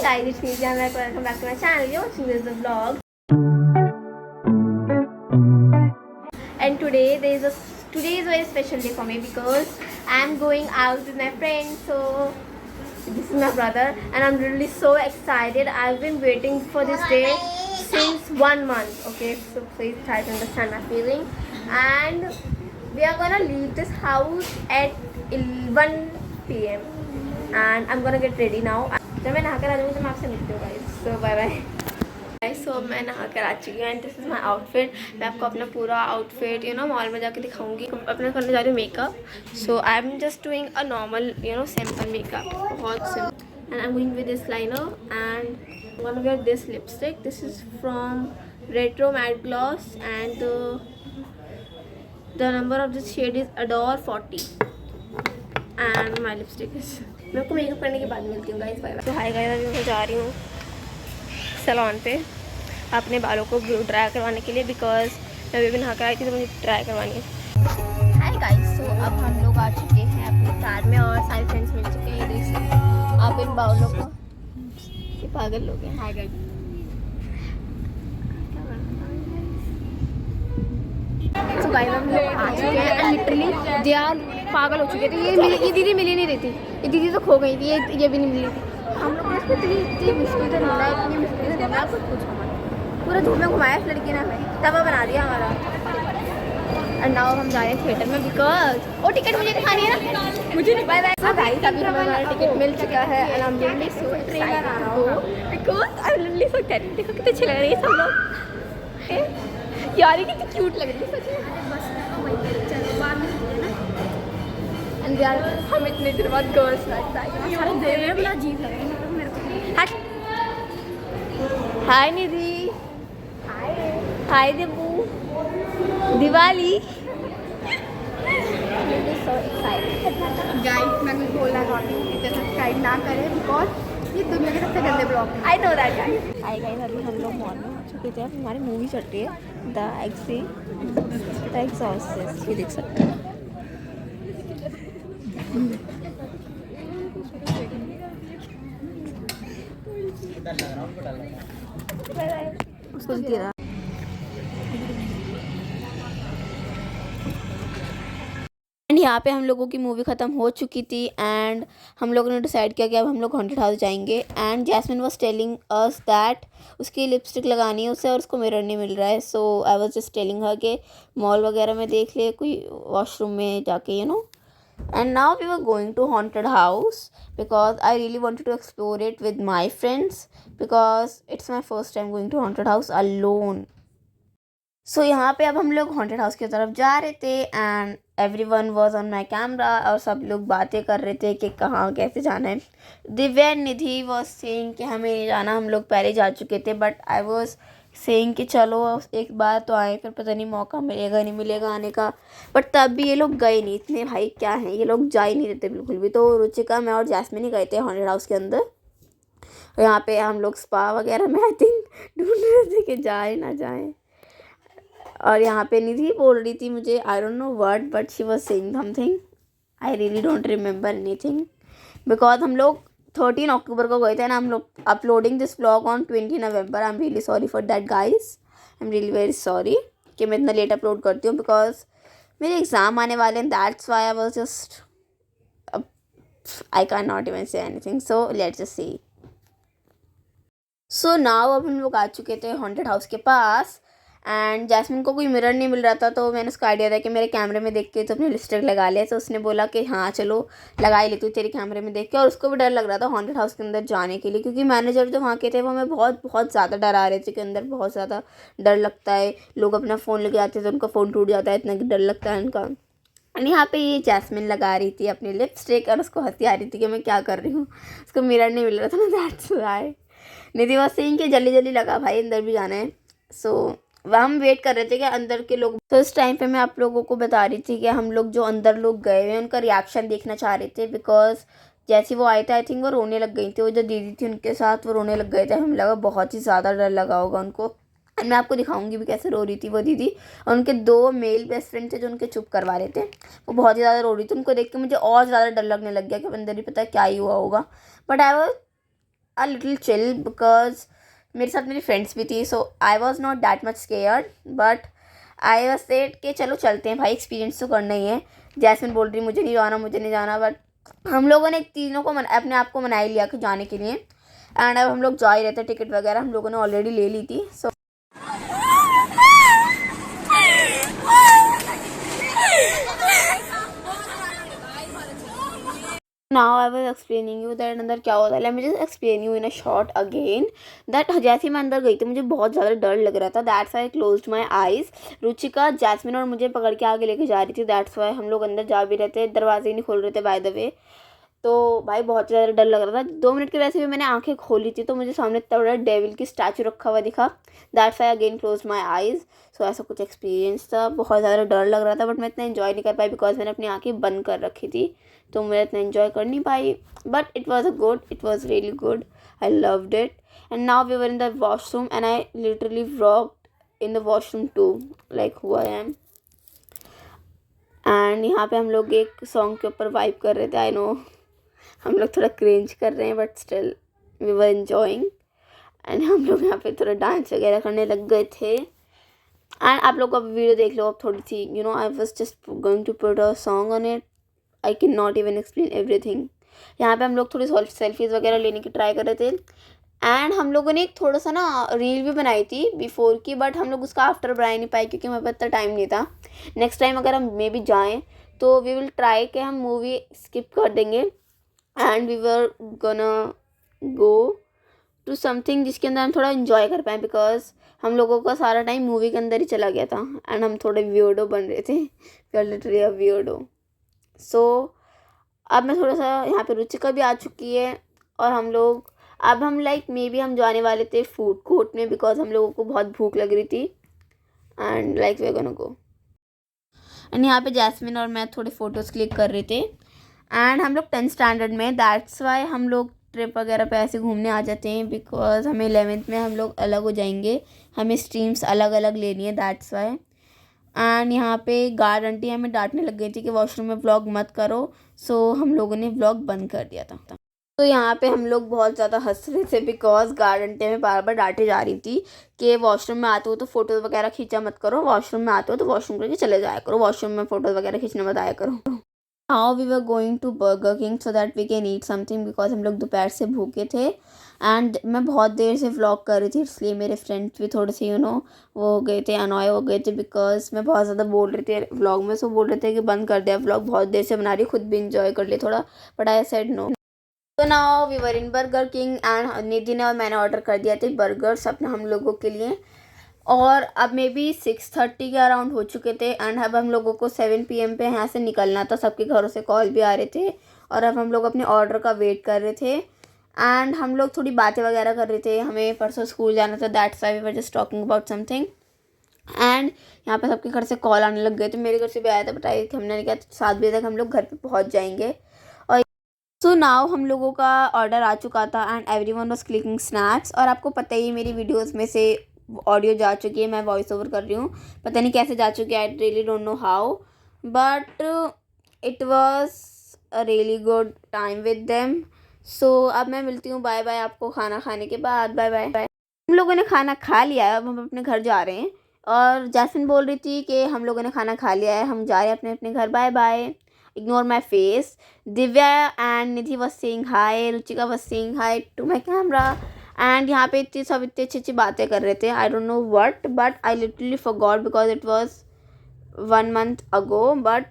Hi guys, it's me Jan. Welcome back to my channel. You're watching this vlog, and today is a very special day for me because I'm going out with my friends. So this is my brother, and I'm really so excited. I've been waiting for this day since 1 month. Okay, so please try to understand my feeling. And we are gonna leave this house at 1 p.m. and I'm gonna get ready now. जब मैं नहाकर आ जाऊँगी तो मैं आपसे मिलती हूँ guys. सो bye bye guys. सो मैं नहाकर आ चुकी हूँ and this is my outfit. मैं आपको अपना पूरा आउटफिट मॉल में जाके दिखाऊंगी. अपने करने जा रही हूँ makeup. So I am just doing a normal simple makeup. बहुत simple. And I am going with this liner and I want to wear this lipstick. This is from retro matte gloss and the number of this shade is Adore 40 and my lipstick is. मैं आपको makeup करने के बाद मिलती हूँ guys. Bye bye. तो hi guys, अभी मैं जा रही हूँ सैलून पे अपने बालों को ब्लू ड्राई करवाने के लिए बिकॉज मैं अभी नहा कर आई थी तो मुझे ड्राई करवानी है. हाय गाइस, तो अब हम लोग आ चुके हैं अपने कार में और सारे फ्रेंड्स मिल चुके हैं. देख सकते हैं आप इन बालों को. ये पागल लोग हैं. हाय गाइस, तो गाइस हम लोग आ चुके हैं एंड लिटरली दे आर पागल हो चुके थे. ये दीदी मिली नहीं रही थी. ये दीदी तो खो गई थी. ये भी नहीं मिली थी. हम लोग को इसको इतनी मुश्किल से ढूंढा है. इतनी मुश्किल से ढूंढा कुछ कुछ हमारा पूरा धूप में घुमाया इस लड़की ने. हमें तवा बना दिया हमारा. एंड नाउ हम जा रहे हैं थिएटर में बिकॉज वो टिकट मुझे दिखानी है ना. मुझे नहीं. Bye bye. सो गाइस, अभी हमें हमारा टिकट मिल चुका है and I am really so excited to go because I am really so excited. देखो कितने अच्छे लग रहे हैं सब लोग. यार ये कितनी क्यूट लग रही है सच में. एंड यार हम इतने दिन बाद गर्ल्स नाइट आए. बड़ा अजीब लग रहा है. हाय निधि. हाय देबू. दिवाली. गाइस मैं कुछ बोलना चाहती हूँ. इतना सब्सक्राइब ना करें बिकॉज ये दुनिया के सबसे गंदे blog. I know that guys. Hi guys, अभी हम लोग मॉल में आ चुके थे. हमारी मूवी चल रही है द एग्जॉर्सिस्ट. ये देख सकते हैं. उसको दिख रहा. एंड यहाँ पे हम लोगों की मूवी ख़त्म हो चुकी थी एंड हम लोगों ने डिसाइड किया कि अब हम लोग हॉन्टेड हाउस जाएंगे. And Jasmine was telling us that उसकी लिपस्टिक लगानी है उसे और उसको मिरर नहीं मिल रहा है. So I was just telling her के मॉल वगैरह में देख ले, कोई वॉशरूम में जाके And now we were going to haunted house because I really wanted to explore it with my friends because it's my first time going to haunted house alone. So यहाँ पे अब हम लोग haunted house की तरफ जा रहे थे and everyone was on my camera और सब लोग बातें कर रहे थे कि कहाँ कैसे जाना है. दिव्या निधि was saying कि हमें नहीं जाना, हम लोग पहले जा चुके थे. But I was सेइंग कि चलो एक बार तो आए, फिर पता नहीं मौका मिलेगा नहीं मिलेगा आने का. बट तब भी ये लोग गए नहीं. इतने भाई क्या हैं, ये लोग जा ही नहीं देते बिल्कुल भी. तो रुचिका, मैं और जैस्मिन ही गए थे हॉन्टेड हाउस के अंदर. और यहाँ पे हम लोग स्पा वगैरह में आई थिंक ढूंढ रहे थे कि जाए ना जाए. और यहाँ पे निधि बोल रही थी मुझे, I don't know word but she was saying something. I really don't remember anything because हम लोग 13 अक्टूबर को गए थे ना. हम लोग uploading this vlog on 20 November. I am really sorry for that guys. I am really very sorry कि मैं इतना लेट अपलोड करती हूँ बिकॉज मेरे एग्ज़ाम आने वाले हैं. That's why I was just I can not even say anything. So let's just see. So now अब हम लोग आ चुके थे हॉन्टेड हाउस के पास एंड जैस्मिन को कोई मिरर नहीं मिल रहा था. तो मैंने उसका आइडिया था कि मेरे कैमरे में देख के तो अपने लिपस्टिक लगा ले. तो उसने बोला कि हाँ चलो लगा ही लेती हूँ तेरे कैमरे में देख के. और उसको भी डर लग रहा था हॉन्टेड हाउस के अंदर जाने के लिए क्योंकि मैनेजर जो वहाँ के थे वो हमें बहुत बहुत ज़्यादा डरा रहे थे कि अंदर बहुत ज़्यादा डर लगता है. लोग अपना फ़ोन लेके आते थे, उनका फ़ोन टूट जाता है, इतना डर लगता है उनका. एंड यहाँ पे ये जैस्मिन लगा रही थी अपनी लिपस्टिक और उसको हंसी आ रही थी कि मैं क्या कर रही हूँ. उसको मिरर नहीं मिल रहा था ना. That's why Nidhi was saying कि जल्दी जल्दी लगा भाई, अंदर भी जाना है. सो हम वेट कर रहे थे कि अंदर के लोग. तो इस टाइम पे मैं आप लोगों को बता रही थी कि हम लोग जो अंदर लोग गए हुए हैं उनका रिएक्शन देखना चाह रहे थे बिकॉज जैसे वो आए थे आई थिंक वो रोने लग गई थी. वो जो दीदी थी उनके साथ वो रोने लग गए थे. हमें लगा बहुत ही ज़्यादा डर लगा होगा उनको. एंड मैं आपको दिखाऊंगी भी कैसे रो रही थी वो दीदी. और उनके 2 मेल बेस्ट फ्रेंड थे जो उनके चुप करवा रहे थे. वो बहुत ही ज़्यादा रो रही थी. उनको देख के मुझे और ज़्यादा डर लगने लग गया कि अंदर ही पता क्या ही हुआ होगा. But I was a little chill because मेरे साथ मेरी फ्रेंड्स भी थी, so I was not that much scared, but I was said कि चलो चलते हैं भाई, एक्सपीरियंस तो करना ही है। जैस्मिन बोल रही मुझे नहीं जाना, मुझे नहीं जाना, बट हम लोगों ने तीनों को अपने आप को मना ही लिया कि जाने के लिए। एंड अब हम लोग जा ही रहे थे, टिकट वगैरह हम लोगों ने ऑलरेडी ले ली थी। So now I was explaining you that अंदर क्या होता है। Let me just explain you in a short again that जैसे ही मैं अंदर गई थी मुझे बहुत ज़्यादा डर लग रहा था, that's I closed my eyes. Ruchika, Jasmine और मुझे पकड़ के आगे लेके जा रही थी, दैट्स वाई हम लोग अंदर जा भी रहे थे, दरवाजे ही नहीं खोल रहे थे बाय द वे। तो भाई बहुत ज़्यादा डर लग रहा था। 2 मिनट के वैसे भी मैंने आंखें खोली थी तो मुझे सामने इतना बड़ा डेविल की स्टैचू रखा हुआ दिखा, that's I again close my eyes. So ऐसा कुछ एक्सपीरियंस था, बहुत ज़्यादा डर लग रहा था, बट मैं इतना इन्जॉय नहीं कर पाई बिकॉज मैंने अपनी आंखें बंद कर रखी थी, तो मैं इतना इन्जॉय कर नहीं पाई। But it was a good, it was really good, I loved it. And now we were in the washroom and I literally vlogged in the washroom too, like who I am. And यहाँ पे हम लोग एक song के ऊपर vibe कर रहे थे। आई नो हम लोग थोड़ा क्रेंज कर रहे हैं, but still we were enjoying. And हम लोग यहाँ पे थोड़ा डांस वगैरह करने लग गए थे। एंड आप लोग अब वीडियो देख लो अब थोड़ी सी, you know I was just going to put a song on it, I can not even explain everything. यहाँ पे हम लोग थोड़ी सेल्फीज़ वगैरह लेने की ट्राई कर रहे थे। एंड हम लोगों ने एक थोड़ा सा ना रील भी बनाई थी बिफोर की, बट हम लोग उसका आफ्टर बना नहीं पाए क्योंकि हमारे पास इतना टाइम नहीं था। नेक्स्ट टाइम अगर हम मे भी जाएँ तो वी विल ट्राई कि हम मूवी स्किप कर देंगे and we were gonna go to something जिसके अंदर हम थोड़ा इन्जॉय कर पाएँ, बिकॉज हम लोगों का सारा टाइम मूवी के अंदर ही चला गया था एंड हम थोड़े वियर्डो बन रहे थे, we are literally a weirdo. So अब मैं थोड़ा सा यहाँ पे रुचिका भी आ चुकी है और हम लोग अब हम लाइक मे बी हम जाने वाले थे फूड कोर्ट में बिकॉज हम लोगों को बहुत भूख लग रही थी and like we are gonna go. And यहाँ पे जैस्मिन और मैं थोड़े फ़ोटोज़ क्लिक कर रहे थे। एंड हम लोग 10th स्टैंडर्ड में, दैट्स वाई हम लोग ट्रिप वगैरह पे ऐसे घूमने आ जाते हैं बिकॉज हमें 11th में हम लोग अलग हो जाएंगे, हमें स्ट्रीम्स अलग अलग लेनी है, दैट्स वाई। एंड यहाँ पे गार्ड आंटी हमें डांटने लग गई थी कि वॉशरूम में व्लॉग मत करो, सो हम लोगों ने व्लॉग बंद कर दिया था। तो यहाँ पे हम लोग बहुत ज़्यादा हंस रहे थे बिकॉज गार्ड आंटी हमें बार बार डांटे जा रही थी कि वॉशरूम में आते हो तो फ़ोटोज़ वगैरह खींचा मत करो, वॉशरूम में आते हो तो वॉशरूम करके चले जाया करो, वॉशरूम में फ़ोटोज़ वगैरह खींचने मत आया करो। How we were going to Burger King so that we can eat something because हम लोग दोपहर से भूखे थे। एंड मैं बहुत देर से व्लॉग कर रही थी इसलिए मेरे फ्रेंड्स भी थोड़े से वो हो गए थे, अनॉय हो गए थे बिकॉज मैं बहुत ज़्यादा बोल रही थी व्लॉग में। सो बोल रहे थे कि बंद कर दिया व्लॉग, बहुत देर से बना रही, खुद भी इंजॉय कर लिया थोड़ा, बट आई सेड नो। तो now we were in Burger King and Nidhi ने और मैंने ऑर्डर कर दिया थे बर्गर्स अपने हम लोगों के लिए। और अब मे बी 6:30 के अराउंड हो चुके थे एंड अब हम लोगों को 7 PM पे यहाँ से निकलना था, सबके घरों से कॉल भी आ रहे थे और अब हम लोग अपने ऑर्डर का वेट कर रहे थे। एंड हम लोग थोड़ी बातें वगैरह कर रहे थे, हमें परसों स्कूल जाना था, that's why we were just talking about something. And यहाँ पे सबके घर से कॉल आने लग गए थे, मेरे घर से भी आया था, बताइए कि हमने कहा 7 बजे तक हम लोग घर पे पहुँच जाएंगे। और सो नाउ हम लोगों का ऑर्डर आ चुका था and everyone was clicking snacks. और आपको पता ही मेरी वीडियोस में से ऑडियो जा चुकी है, मैं वॉइस ओवर कर रही हूँ, पता नहीं कैसे जा चुकी है, I really don't know how, but it was a really good time with them. So अब मैं मिलती हूँ, बाय बाय आपको खाना खाने के बाद, बाय बाय। हम लोगों ने खाना खा लिया है, अब हम अपने घर जा रहे हैं। और जैस्मिन बोल रही थी कि हम लोगों ने खाना खा लिया है, हम जा रहे हैं अपने अपने घर, bye bye, ignore my face. Divya and Nidhi was saying hi, Ruchika was saying hi to my camera. And यहाँ पे सब इतनी अच्छी अच्छी बातें कर रहे थे, I don't know what, but I literally forgot because it was 1 month ago. But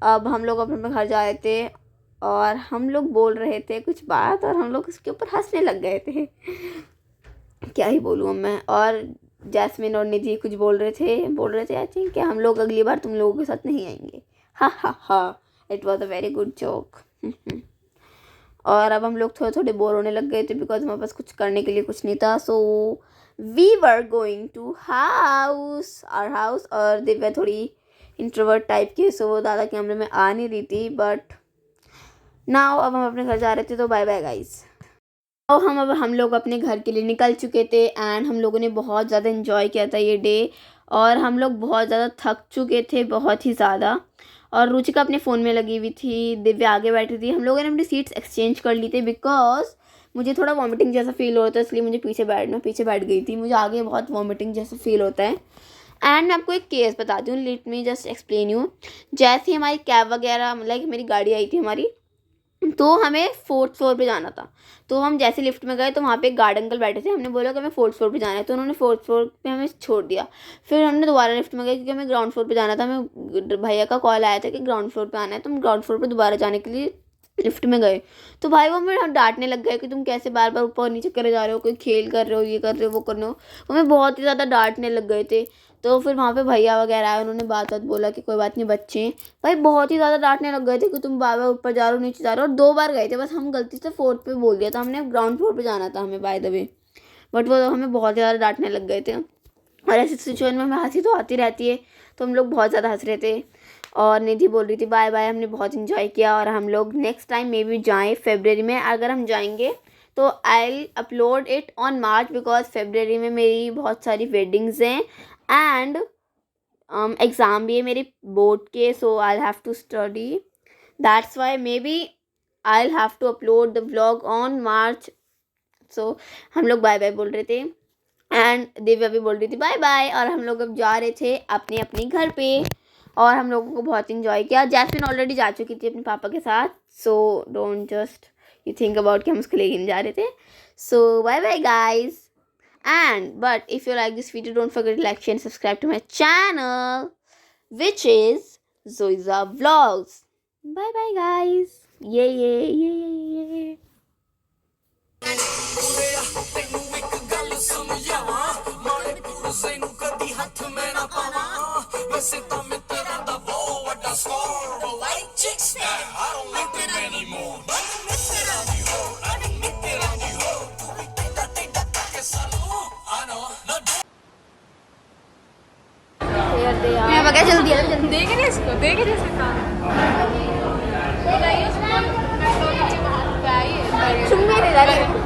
अब हम लोग अपने घर जा रहे थे और हम लोग बोल रहे थे कुछ बात और हम लोग उसके ऊपर हंसने लग गए थे, क्या ही बोलूँ अब मैं। और जैस्मिन और निधि कुछ बोल रहे थे आई थिंक कि हम लोग अगली बार तुम लोगों के साथ नहीं आएंगे, हा हा हा, it was a very good joke. और अब हम लोग थोड़े थोड़े बोर होने लग गए थे बिकॉज हमारे पास कुछ करने के लिए कुछ नहीं था। So we were going to our house. और दिव्या थोड़ी इंट्रोवर्ट टाइप की, सो वो दादा के कमरे में आ नहीं रही थी, बट नाउ अब हम अपने घर जा रहे थे, तो बाय बाय गाइस। और हम लोग अपने घर के लिए निकल चुके थे एंड हम लोगों ने बहुत ज़्यादा इन्जॉय किया था ये डे। और हम लोग बहुत ज़्यादा थक चुके थे, बहुत ही ज़्यादा। और रुचिका अपने फ़ोन में लगी हुई थी, दिव्या आगे बैठी थी, हम लोगों ने अपनी सीट्स एक्सचेंज कर ली थी बिकॉज मुझे थोड़ा वॉमिटिंग जैसा फील हो रहा था, इसलिए मुझे पीछे बैठ गई थी। मुझे आगे बहुत वॉमिटिंग जैसा फील होता है। एंड मैं आपको एक केस बताती हूँ, let me just explain you. जैसे ही हमारी कैब वगैरह मतलब मेरी गाड़ी आई थी हमारी, तो हमें 4th फ्लोर पे जाना था। तो हम जैसे लिफ्ट में गए तो वहाँ पे एक गार्ड अंकल बैठे थे। हमने बोला कि हमें 4th फ्लोर पे जाना है, तो उन्होंने 4th फ्लोर पे हमें छोड़ दिया। फिर हमने दोबारा लिफ्ट में गए क्योंकि हमें ग्राउंड फ्लोर पे जाना था। हमें भैया का कॉल आया था कि ग्राउंड फ्लोर पे आना है, तो हम ग्राउंड फ्लोर पे दोबारा जाने के लिए लिफ्ट में गए। तो भाई वो हमें डांटने लग गए कि तुम कैसे बार बार ऊपर नीचे करे जा रहे हो, कोई खेल कर रहे हो, ये कर रहे हो, वो कर रहे हो। हमें बहुत ही ज़्यादा डांटने लग गए थे। तो फिर वहाँ पे भैया वगैरह आए, उन्होंने बात बोला कि कोई बात नहीं बच्चे हैं। भाई बहुत ही ज़्यादा डांटने लग गए थे कि तुम बार बार ऊपर जा रहे हो, नीचे जा रहे हो। और 2 बार गए थे बस, हम गलती से 4th पे बोल दिया था, हमने ग्राउंड फ्लोर पे जाना था हमें बाय द वे। बट वो हमें बहुत ज़्यादा डांटने लग गए थे। और ऐसी सिचुएशन में हमें हंसी तो आती रहती है, तो हम लोग बहुत ज़्यादा हंस रहे थे। और निधि बोल रही थी बाय बाय, हमने बहुत इन्जॉय किया। और हम लोग नेक्स्ट टाइम मे बी जाएँ फरवरी में। अगर हम जाएंगे तो I will upload it on March, because फरवरी में मेरी बहुत सारी वेडिंग्स हैं एंड एग्ज़ाम भी है मेरी बोर्ड के। So I have to study, that's why maybe I have to upload the vlog on March. So हम लोग बाय बाय बोल रहे थे एंड दिव्या भी बोल रही थी बाय बाय। और हम लोग अब जा रहे थे अपने अपने घर पे, और हम लोगों को बहुत इन्जॉय किया। जैस्मिन ऑलरेडी जा चुकी थी अपने पापा के साथ, so don't just you think about कि हम उसको लेके नहीं जा रहे थे। So bye bye guys. And but if you like this video, don't forget to like, share and subscribe to my channel, which is Zoiza Vlogs. Bye bye guys. Yeah. जल्दी देखे थे इसको, देखे थे इसको। सुन मेरे